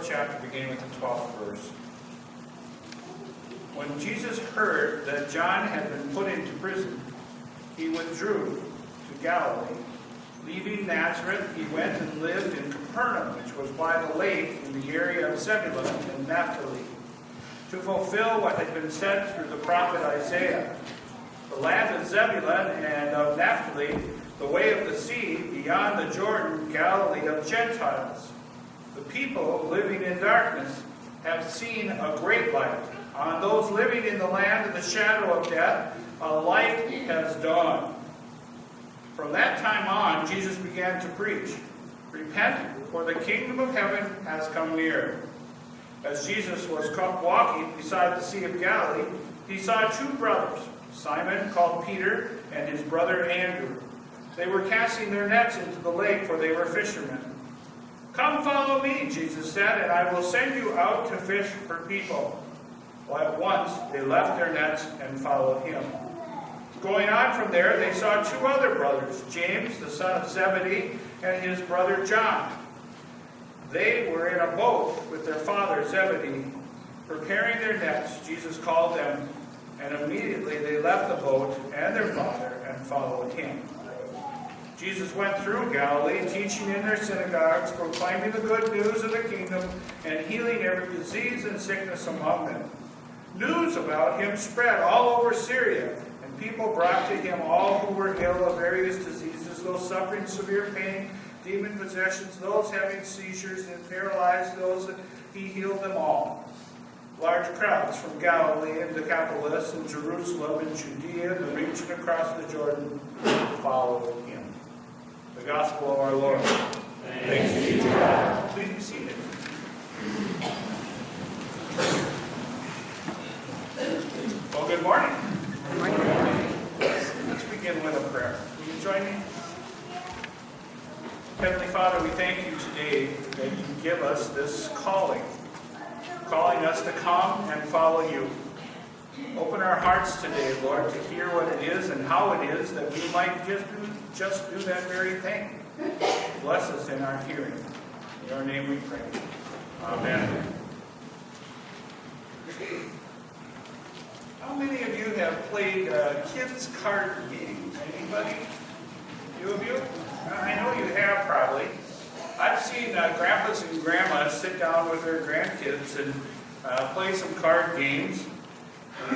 4th chapter, beginning with the 12th verse. When Jesus heard that John had been put into prison, he withdrew to Galilee. Leaving Nazareth, he went and lived in Capernaum, which was by the lake in the area of Zebulun and Naphtali, to fulfill what had been said through the prophet Isaiah. The land of Zebulun and of Naphtali, the way of the sea, beyond the Jordan, Galilee of Gentiles. The people living in darkness have seen a great light. On those living in the land of the shadow of death, a light has dawned. From that time on, Jesus began to preach, "Repent, for the kingdom of heaven has come near." As Jesus was walking beside the Sea of Galilee, he saw two brothers, Simon, called Peter, and his brother Andrew. They were casting their nets into the lake, for they were fishermen. "Come follow me," Jesus said, "and I will send you out to fish for people." Well, at once they left their nets and followed him. Going on from there, they saw two other brothers, James, the son of Zebedee, and his brother John. They were in a boat with their father Zebedee, preparing their nets. Jesus called them, and immediately they left the boat and their father and followed him. Jesus went through Galilee, teaching in their synagogues, proclaiming the good news of the kingdom, and healing every disease and sickness among them. News about him spread all over Syria, and people brought to him all who were ill of various diseases, those suffering severe pain, demon possessions, those having seizures, and paralyzed, those that he healed them all. Large crowds from Galilee and Decapolis and Jerusalem and Judea and the region across the Jordan followed him. The gospel of our Lord. Thanks be to God. Please be seated. Well, good morning. Good morning. Let's begin with a prayer. Will you join me? Heavenly Father, we thank you today that you give us this calling us to come and follow you. Open our hearts today, Lord, to hear what it is and how it is that we might just do that very thing. Bless us in our hearing. In your name we pray. Amen. How many of you have played kids' card games? Anybody? A few of you? I know you have, probably. I've seen grandpas and grandmas sit down with their grandkids and play some card games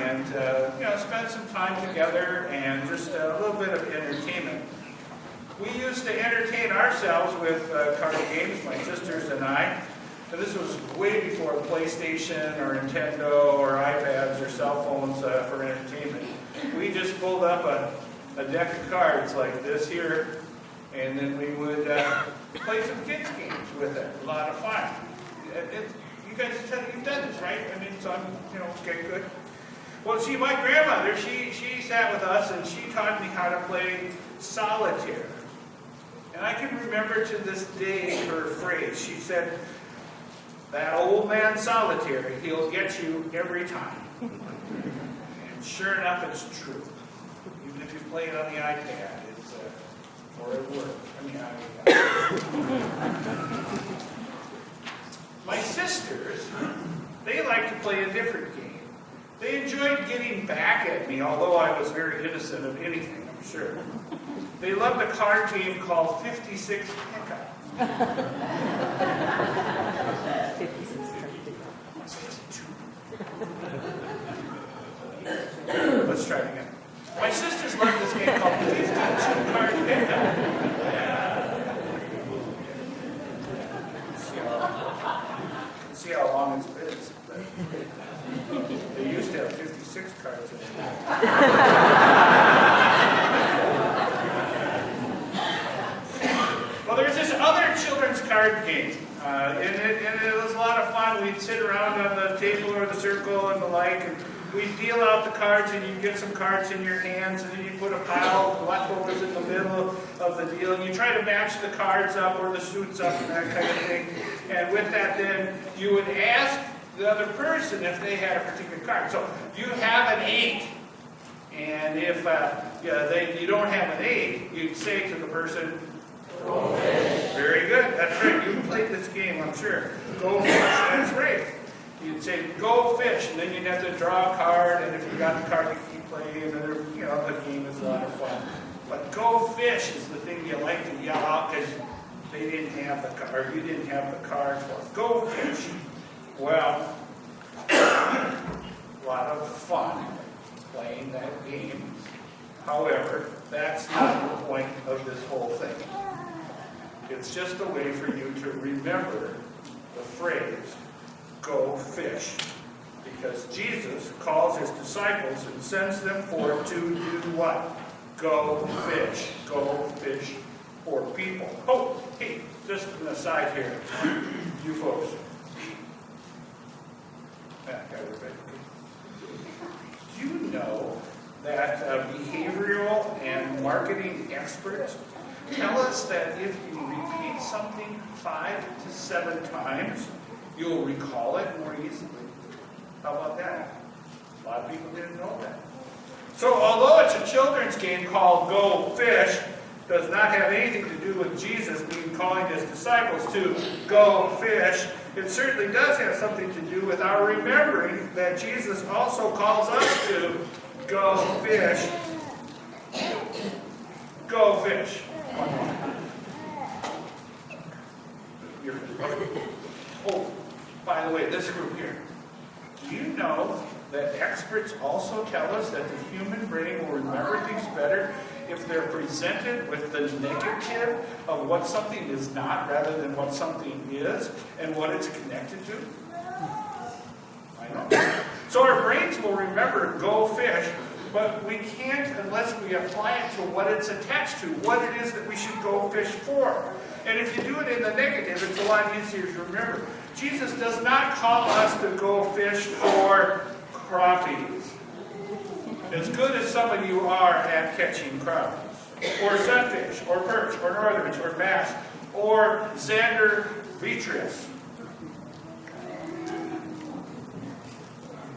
and spend some time together and just a little bit of entertainment. We used to entertain ourselves with card games, my sisters and I. And this was way before PlayStation or Nintendo or iPads or cell phones for entertainment. We just pulled up a deck of cards like this here, and then we would play some kids games with it. A lot of fun. You guys, you've done this, right? I mean, so I'm, okay, good. Well, see, my grandmother, she sat with us and she taught me how to play solitaire. And I can remember to this day her phrase. She said, "That old man solitaire, he'll get you every time." And sure enough, it's true. Even if you play it on the iPad, or at work. My sisters, they like to play a different game. They enjoyed getting back at me, although I was very innocent of anything, I'm sure. They loved a card game called 56 Pickup. 52. Let's try it again. My sisters loved this game called 52 Card Pickup. See how long it's been. They used to have 56 cards in it. Well, there's this other children's card game. And it was a lot of fun. We'd sit around on the table or the circle and the like, and we'd deal out the cards, and you'd get some cards in your hands, and then you'd put a pile of leftovers in the middle of the deal, and you try to match the cards up or the suits up and that kind of thing. And with that, then you would ask the other person if they had a particular card. So you have an 8, and if you don't have an 8, you'd say to the person, "Go fish." Very good. That's right. You played this game, I'm sure. Go fish. That's right. You'd say, go fish, and then you'd have to draw a card, and if you got the card, you keep playing, and then, the game is a lot of fun. But go fish is the thing you like to yell out because they didn't have the card, or you didn't have the card for it. Go fish. Well, a lot of fun playing that game. However, that's not the point of this whole thing. It's just a way for you to remember the phrase, go fish. Because Jesus calls his disciples and sends them forth to do what? Go fish. Go fish for people. Oh, hey, just an aside here. You folks. Do you know that behavioral and marketing experts tell us that if you repeat something 5 to 7 times, you'll recall it more easily? How about that? A lot of people didn't know that. So although it's a children's game called Go Fish, does not have anything to do with Jesus calling his disciples to go fish. It certainly does have something to do with our remembering that Jesus also calls us to go fish. Go fish. Oh, by the way, this group here. Do you know that experts also tell us that the human brain will remember things better if they're presented with the negative of what something is not rather than what something is and what it's connected to? I know. So our brains will remember go fish, but we can't unless we apply it to what it's attached to, what it is that we should go fish for. And if you do it in the negative, it's a lot easier to remember. Jesus does not call us to go fish for crappies. As good as some of you are at catching crappies, or sunfish, or perch, or northerns, or bass, or Xander vitreus.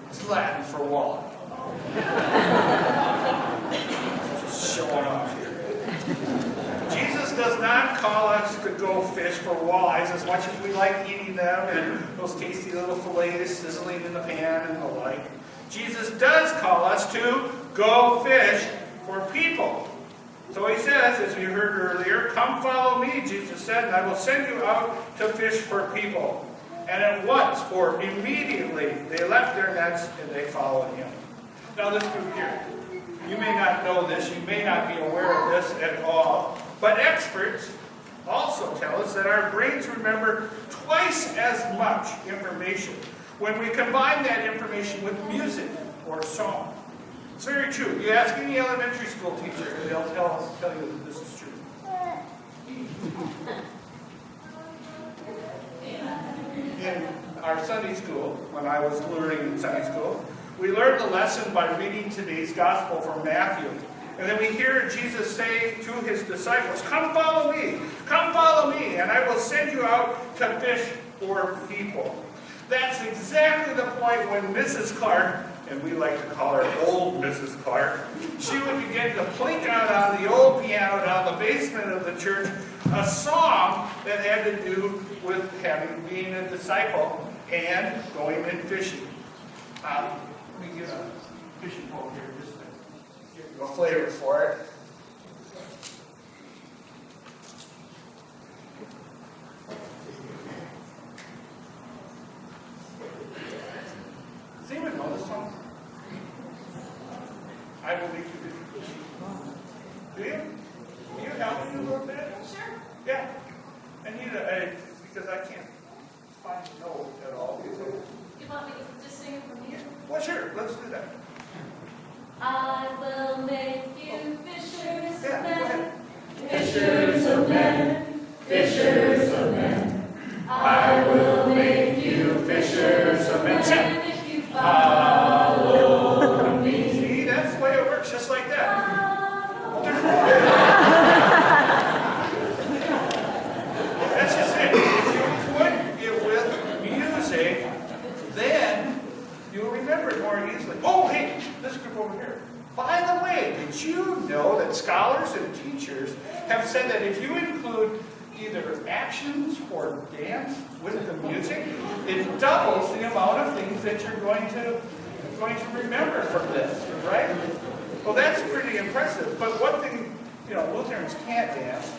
It's Latin for walleye. Just showing off here. Jesus does not call us to go fish for walleyes as much as we like eating them and those tasty little fillets sizzling in the pan and the like. Jesus does call us to go fish for people. So he says, as we heard earlier, come follow me, Jesus said, and I will send you out to fish for people. And at once, or immediately, they left their nets and they followed him. Now this group here, you may not know this, you may not be aware of this at all, but experts also tell us that our brains remember twice as much information when we combine that information with music or song. It's very true. You ask any elementary school teacher, and they'll tell you that this is true. In our Sunday school, when I was learning in Sunday school, we learned the lesson by reading today's gospel from Matthew. And then we hear Jesus say to his disciples, come follow me, and I will send you out to fish for people. That's exactly the point when Mrs. Clark, and we like to call her old Mrs. Clark, she would begin to plink out on the old piano down the basement of the church a song that had to do with being a disciple and going and fishing. Let me get a fishing pole here just to give you a flavor for it. Does anyone know this song? I believe you do. Do you? Can you help me a little bit? Sure. Yeah. I need because I can't find the note at all. You want me to just sing it from here? Well, sure. Let's do that. I will make you fishers of Yeah, go men, ahead. fishers of men, fishers of men. I will make you fishers of men if you follow me. See, that's the way it works, just like that. That's just it. If you put it with music, then you'll remember it more easily. Oh, hey, this group over here. By the way, did you know that scholars and teachers have said that if you include either actions or dance with the music, it doubles the amount of things that you're going to remember from this, right? Well, that's pretty impressive. But one thing, Lutherans can't dance.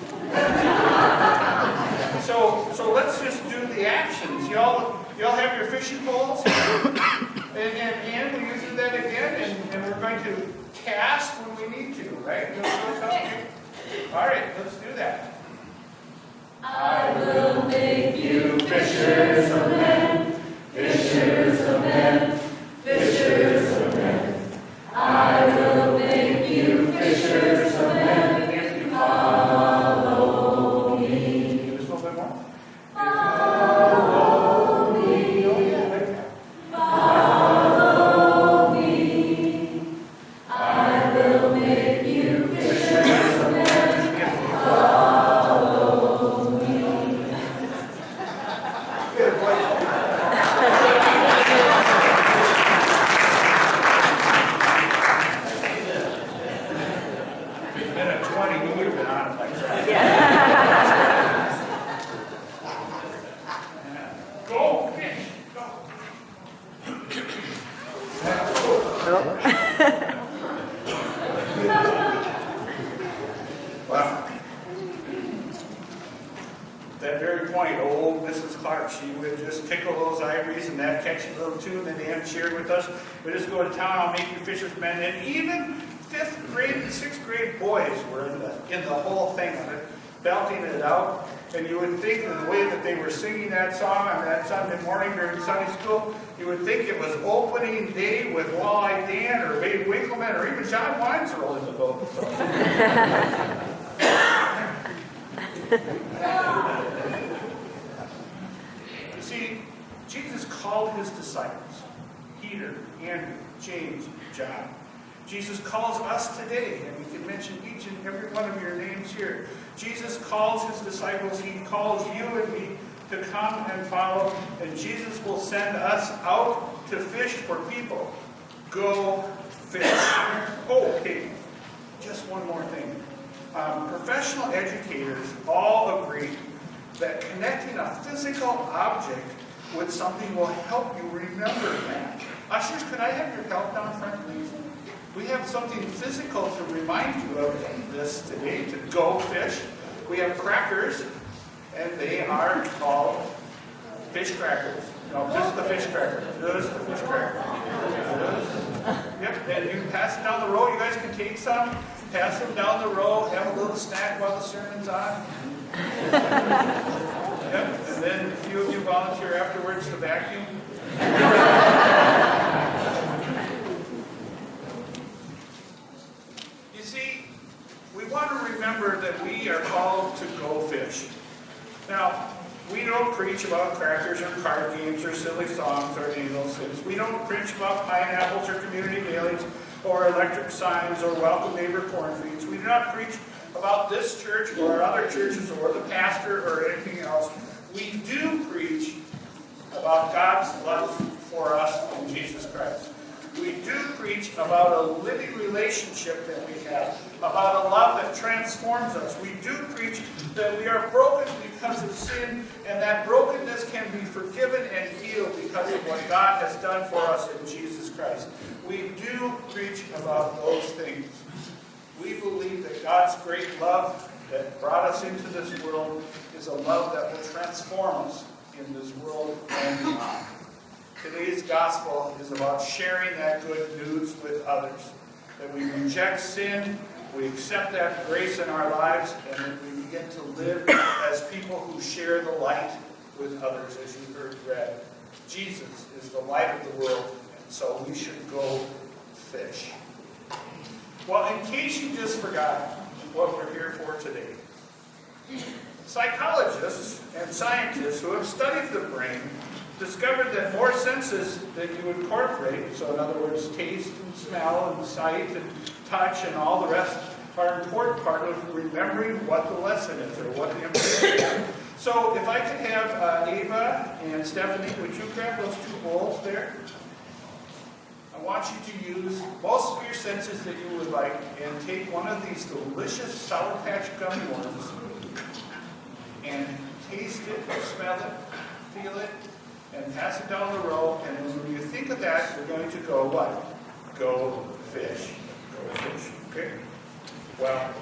So let's just do the actions. Y'all have your fishing poles, and will you do that again? And we're going to cast when we need to, right? All right, let's do that. I will make you fishers of men, fishers of men, fishers of men. I will make you fishers of men. If you follow me. Just a little bit more. Follow me. Oh, yeah, like that. Follow me. I will make you fishers of men. Follow me. Good, boy. If it'd been a 20, we would have been on it like that. Go fish, go. Wow. That very point, old Mrs. Clark, she would just tickle those ivories and that catchy little tune that Ann shared with us. We just go to town, I'll make you fishers men. And even 5th grade and 6th grade boys were in the whole thing of it, belting it out. And you would think that the way that they were singing that song on that Sunday morning during Sunday school, you would think it was opening day with Walleye Dan or Babe Winkleman or even John Weinzierl in the boat. So. You see, Jesus called his disciples, Peter, Andrew, James, John. Jesus calls us today, and we can mention each and every one of your names here. Jesus calls his disciples, he calls you and me to come and follow, and Jesus will send us out to fish for people. Go fish. Oh, okay, just one more thing. Professional educators all agree that connecting a physical object with something will help you remember that. Ushers, could I have your help down front, please? We have something physical to remind you of this today, to go fish. We have crackers, and they are called fish crackers. No, just the fish cracker. Just the fish cracker. Yep, and you can pass it down the road. You guys can take some, pass them down the road, have a little snack while the sermon's on. Yep, and then a few of you volunteer afterwards to vacuum. You see, we want to remember that we are called to go fish. Now, we don't preach about crackers or card games or silly songs or any of those things. We don't preach about pineapples or community mailings or electric signs or welcome neighbor cornfeeds. We do not preach about this church or other churches or the pastor or anything else. We do preach about God's love for us in Jesus Christ. We do preach about a living relationship that we have, about a love that transforms us. We do preach that we are broken because of sin, and that brokenness can be forgiven and healed because of what God has done for us in Jesus Christ. We do preach about those things. We believe that God's great love that brought us into this world is a love that will transform us in this world and beyond. Today's gospel is about sharing that good news with others. That we reject sin, we accept that grace in our lives, and that we begin to live as people who share the light with others, as you heard read. Jesus is the light of the world, and so we should go fish. Well, in case you just forgot what we're here for today, psychologists and scientists who have studied the brain discovered that more senses that you incorporate, so in other words, taste and smell and sight and touch and all the rest, are an important part of remembering what the lesson is or what the information is. So if I could have Ava and Stephanie, would you grab those two bowls there? I want you to use most of your senses that you would like and take one of these delicious Sour Patch gummy worms and taste it, smell it, feel it, and pass it down the road. And when you think of that, you're going to go what? Go fish. Go fish. Okay? Well,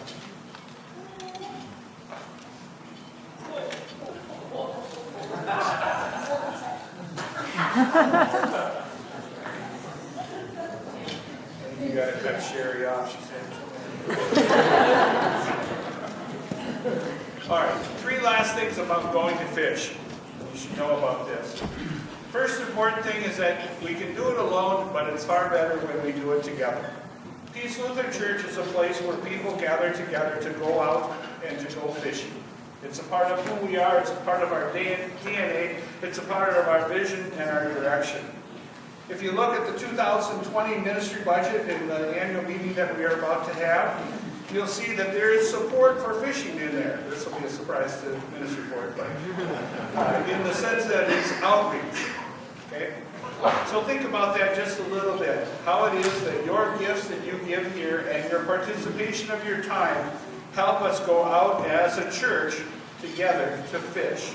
you got to cut Sherry off, she said. All right, 3 last things about going to fish. You should know about this. First important thing is that we can do it alone, but it's far better when we do it together. Peace Lutheran Church is a place where people gather together to go out and to go fishing. It's a part of who we are, it's a part of our DNA, it's a part of our vision and our direction. If you look at the 2020 ministry budget in the annual meeting that we are about to have, you'll see that there is support for fishing in there. This will be a surprise to the ministry board, but in the sense that it's outreach. Okay? So think about that just a little bit. How it is that your gifts that you give here and your participation of your time help us go out as a church together to fish.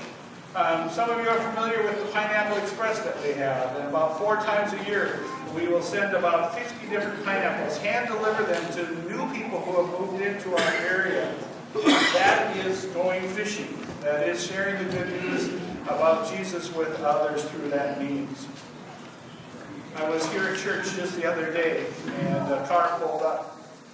Some of you are familiar with the Pineapple Express that we have, and about 4 times a year we will send about 50 different pineapples, hand deliver them to new people who have moved into our area. That is going fishing. That is sharing the good news about Jesus with others through that means. I was here at church just the other day, and a car pulled up.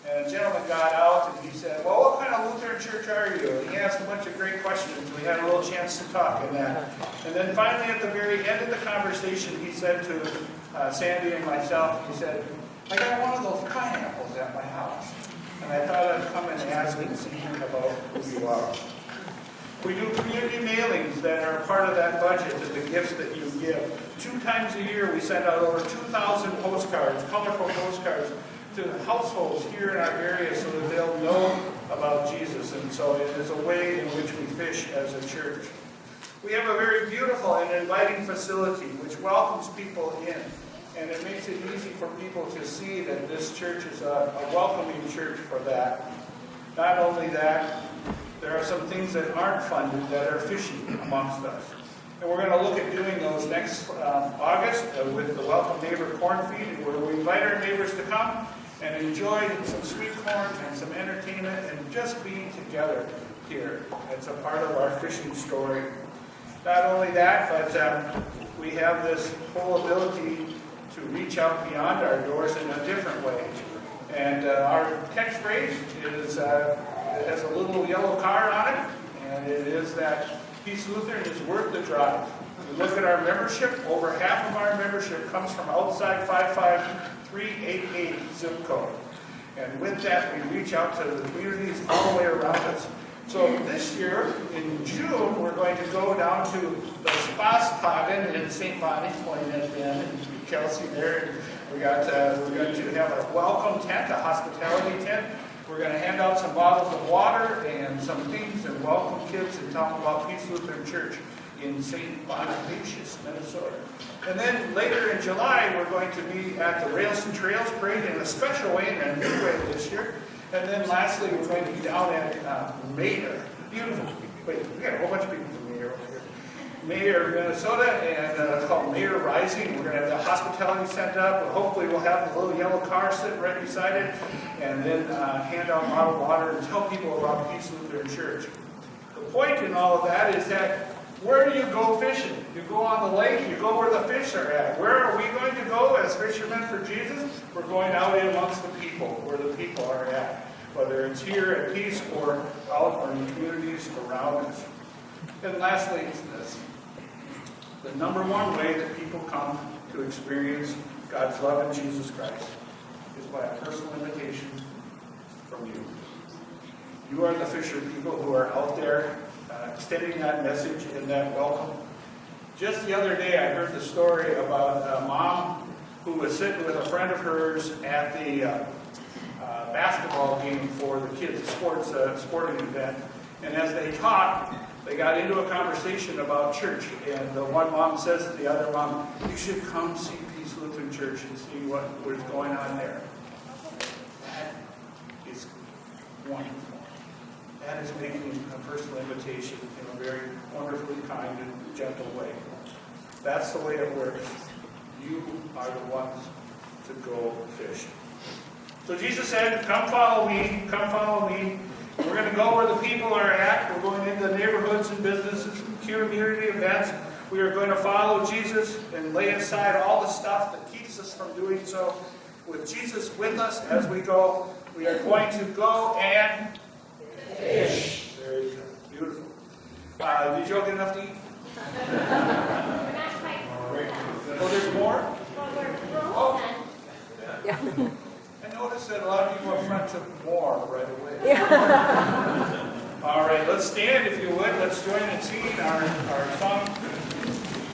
And a gentleman got out and he said, "Well, what kind of Lutheran church are you?" And he asked a bunch of great questions. We had a little chance to talk in that. And then finally at the very end of the conversation, he said to Sandy and myself, he said, "I got one of those pineapples at my house. And I thought I'd come and ask and see about who you are." We do community mailings that are part of that budget of the gifts that you give. 2 times a year we send out over 2,000 postcards, colorful postcards, to households here in our area so that they'll know about Jesus. And so it is a way in which we fish as a church. We have a very beautiful and inviting facility which welcomes people in. And it makes it easy for people to see that this church is a welcoming church for that. Not only that, there are some things that aren't funded that are fishy amongst us. And we're going to look at doing those next August with the Welcome Neighbor Corn Feed, where we invite our neighbors to come and enjoy some sweet corn and some entertainment and just being together here. It's a part of our fishing story. Not only that, but we have this whole ability to reach out beyond our doors in a different way. And our catchphrase is, it has a little yellow card on it, and it is that Peace Lutheran is worth the drive. We look at our membership, over half of our membership comes from outside 55388 zip code. And with that, we reach out to the communities all the way around us. So this year, in June, we're going to go down to the Spaßtagen in St. Bonnie's, pointing at Ben and Kelsey there. We're going to have a welcome tent, a hospitality tent. We're going to hand out some bottles of water and some things and welcome kids and tell them about Peace Lutheran Church in St. Bonifacius, Minnesota. And then later in July, we're going to be at the Rails and Trails Parade in a special way, in a new way this year. And then lastly, we're going to be down at Mayer. Beautiful. Wait, we got a whole bunch of people from Mayer over here. Mayer, Minnesota, and it's called Mayer Rising. We're going to have the hospitality sent up. Hopefully we'll have the little yellow car sitting right beside it, and then hand out bottled water and tell people about Peace Lutheran Church. The point in all of that is that where do you go fishing? You go on the lake, you go where the fish are at. Where are we going to go as fishermen for Jesus? We're going out in amongst the people, where the people are at. Whether it's here at Peace or out in the communities around us. And lastly, it's this. The number one way that people come to experience God's love in Jesus Christ is by a personal invitation from you. You are the fisher people who are out there extending that message and that welcome. Just the other day, I heard the story about a mom who was sitting with a friend of hers at the basketball game for the kids, a sporting event. And as they talked, they got into a conversation about church. And the one mom says to the other mom, "You should come see Peace Lutheran Church and see what was going on there." That is wonderful. and is making a personal invitation in a very wonderfully kind and gentle way. That's the way it works. You are the ones to go fishing. So Jesus said, come follow me, come follow me. We're going to go where the people are at. We're going into neighborhoods and businesses, community events. We are going to follow Jesus and lay aside all the stuff that keeps us from doing so. With Jesus with us as we go, we are going to go and fish. Very good. Beautiful. Did you all get enough to eat? Oh, there's more? Oh. Yeah. I noticed that a lot of people up front took more right away. All right, let's stand if you would. Let's join in singing our song.